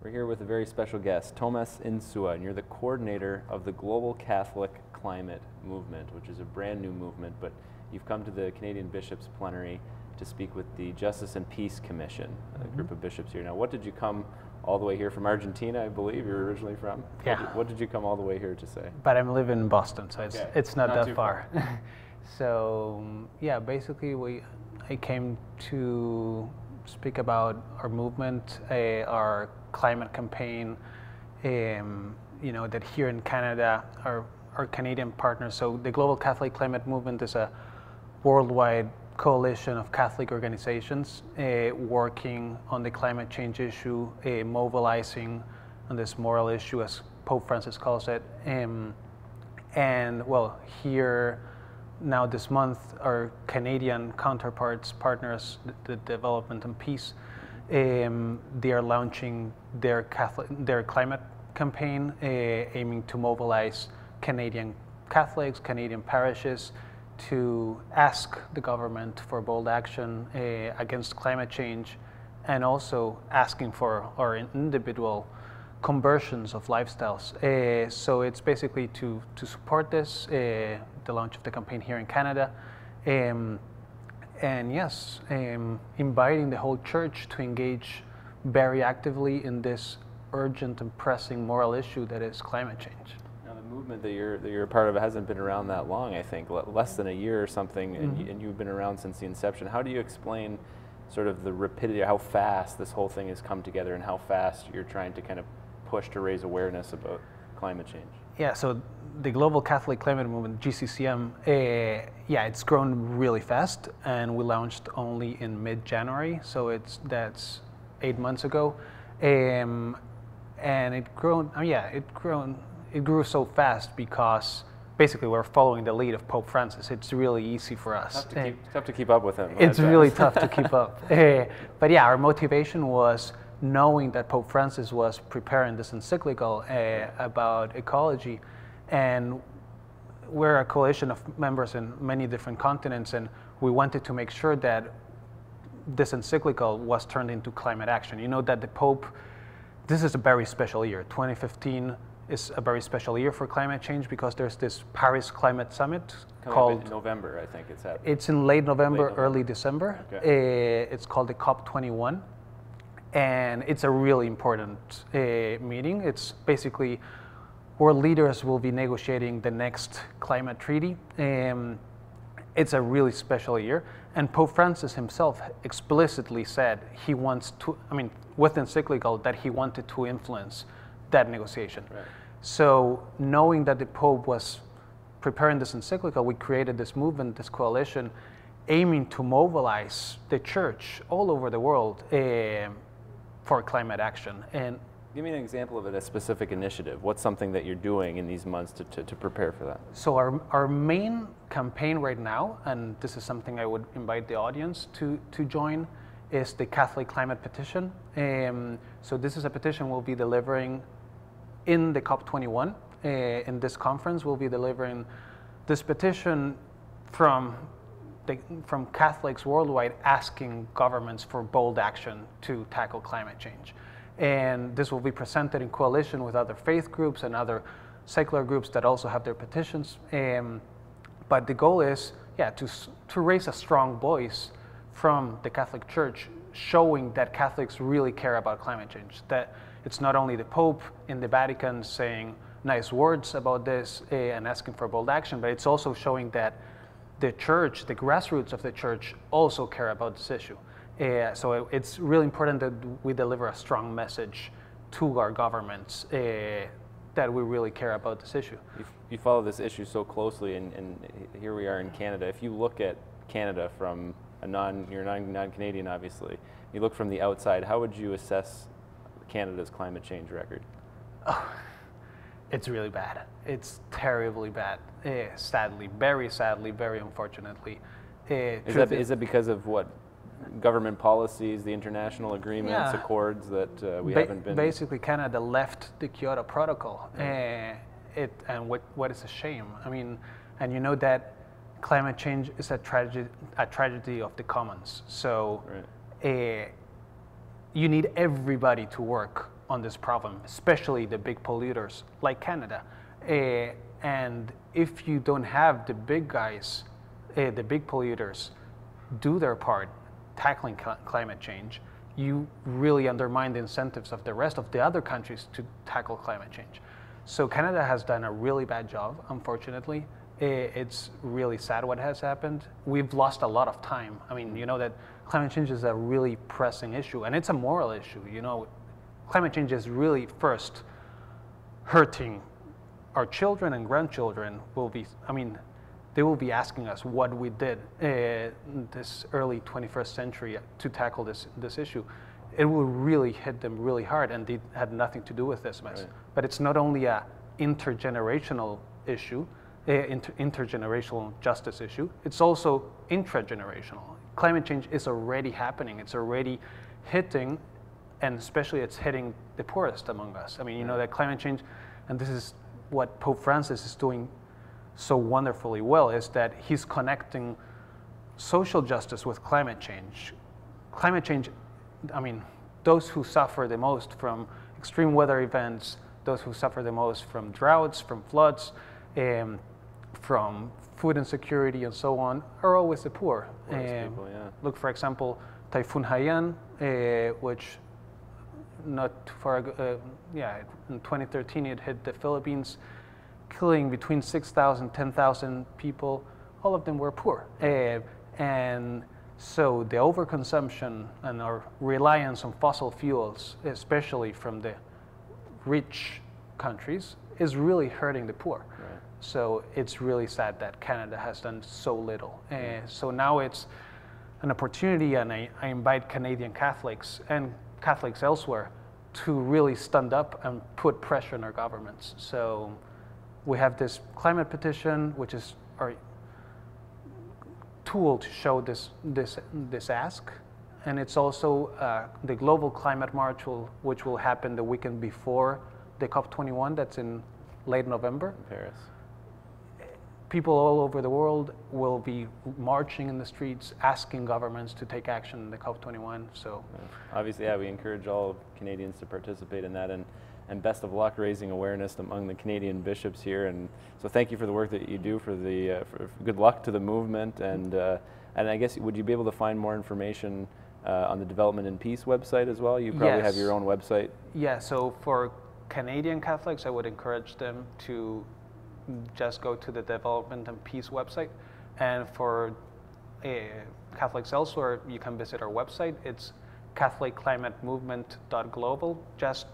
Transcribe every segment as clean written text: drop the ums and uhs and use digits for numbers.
We're here with a very special guest, Tomás Insua, and you're the coordinator of the Global Catholic Climate Movement, which is a brand new movement, but you've come to the Canadian Bishops' Plenary to speak with the Justice and Peace Commission, a group of bishops here. Now, what did you come all the way here from Argentina, I believe you're originally from? Yeah. What did you come all the way here to say? But I'm living in Boston, so it's not that too far. So, yeah, basically I came to speak about our movement, our climate campaign, that here in Canada, our Canadian partners. So the Global Catholic Climate Movement is a worldwide coalition of Catholic organizations working on the climate change issue, mobilizing on this moral issue, as Pope Francis calls it. And well, here now this month, our Canadian counterparts, partners, the Development and Peace, they are launching their climate campaign, aiming to mobilize Canadian Catholics, Canadian parishes, to ask the government for bold action against climate change, and also asking for our individual conversions of lifestyles. So it's basically to support this, the launch of the campaign here in Canada, and yes, inviting the whole church to engage very actively in this urgent and pressing moral issue that is climate change. Now, the movement that you're a part of hasn't been around that long, I think, less than a year or something, and you've been around since the inception. How do you explain sort of the rapidity, how fast this whole thing has come together, and how fast you're trying to kind of push to raise awareness about climate change? Yeah, so the Global Catholic Climate Movement, GCCM, it's grown really fast, and we launched only in mid-January, so that's 8 months ago, and it grew so fast because basically we're following the lead of Pope Francis. It's really easy for us. Tough to keep up with him. It's really tough to keep up. But yeah, our motivation was knowing that Pope Francis was preparing this encyclical about ecology, and we're a coalition of members in many different continents, and we wanted to make sure that this encyclical was turned into climate action. You know that the Pope, this is a very special year. 2015 is a very special year for climate change because there's this Paris Climate Summit called... in November, I think it's happening. It's in late November, early December. Okay. It's called the COP21. And it's a really important meeting. It's basically world leaders will be negotiating the next climate treaty. It's a really special year. And Pope Francis himself explicitly said he wants to, with the encyclical, that he wanted to influence that negotiation. Right. So knowing that the Pope was preparing this encyclical, we created this movement, this coalition, aiming to mobilize the church all over the world for climate action. And give me an example of it, a specific initiative. What's something that you're doing in these months to prepare for that? So our main campaign right now, and this is something I would invite the audience to join, is the Catholic Climate Petition. So this is a petition we'll be delivering in the COP21. In this conference, we'll be delivering this petition from Catholics worldwide asking governments for bold action to tackle climate change. And this will be presented in coalition with other faith groups and other secular groups that also have their petitions. But the goal is, to raise a strong voice from the Catholic Church, showing that Catholics really care about climate change, that it's not only the Pope in the Vatican saying nice words about this and asking for bold action, but it's also showing that the church, the grassroots of the church, also care about this issue. So it's really important that we deliver a strong message to our governments that we really care about this issue. You follow this issue so closely, and here we are in Canada. If you look at Canada from you're non-Canadian, obviously. You look from the outside, how would you assess Canada's climate change record? Oh, it's really bad. It's terribly bad. Sadly, very unfortunately. Is it because of what? Government policies, the international agreements, accords that we haven't been... Basically, Canada left the Kyoto Protocol. And what is a shame. And you know that climate change is a tragedy of the commons. So you need everybody to work on this problem, especially the big polluters like Canada. And if you don't have the big guys, the big polluters, do their part tackling climate change, you really undermine the incentives of the rest of the other countries to tackle climate change. So Canada has done a really bad job, unfortunately. It's really sad what has happened. We've lost a lot of time. I mean, you know that climate change is a really pressing issue, and it's a moral issue. You know, climate change is really first hurting our children and grandchildren. They will be asking us what we did this early 21st century to tackle this issue. It will really hit them really hard, and they had nothing to do with this mess. Right. But it's not only a intergenerational issue, intergenerational justice issue, it's also intragenerational. Climate change is already happening. It's already hitting, and especially it's hitting the poorest among us. I mean, you know that climate change, and this is what Pope Francis is doing so wonderfully well, is that he's connecting social justice with climate change. Climate change, I mean, those who suffer the most from extreme weather events, those who suffer the most from droughts, from floods, from food insecurity and so on, are always the poor. People, yeah. Look, for example, Typhoon Haiyan, which not too far ago, in 2013 it hit the Philippines, killing between 6,000, 10,000 people. All of them were poor. And so the overconsumption and our reliance on fossil fuels, especially from the rich countries, is really hurting the poor. Right. So it's really sad that Canada has done so little. So now it's an opportunity, and I invite Canadian Catholics and Catholics elsewhere to really stand up and put pressure on our governments. So we have this climate petition, which is our tool to show this ask, and it's also the Global Climate March, which will happen the weekend before the COP21. That's in late November. In Paris. People all over the world will be marching in the streets, asking governments to take action in the COP21. So, obviously, we encourage all Canadians to participate in that, and best of luck raising awareness among the Canadian bishops here. And so, thank you for the work that you do. For good luck to the movement, and I guess, would you be able to find more information on the Development and Peace website as well? You probably have your own website. Yeah. So for Canadian Catholics, I would encourage them to just go to the Development and Peace website. And for Catholics elsewhere, you can visit our website. It's catholicclimatemovement.global. Just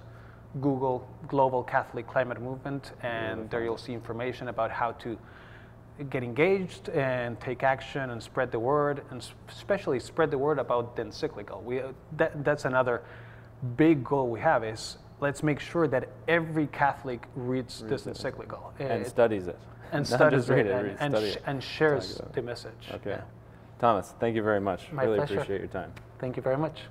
Google Global Catholic Climate Movement, and there you'll see information about how to get engaged and take action and spread the word, and especially spread the word about the encyclical. That's another big goal we have, is let's make sure that every Catholic reads this encyclical. And studies it. And studies it, and shares the message. Okay. Yeah. Thomas, thank you very much. My really pleasure. Appreciate your time. Thank you very much.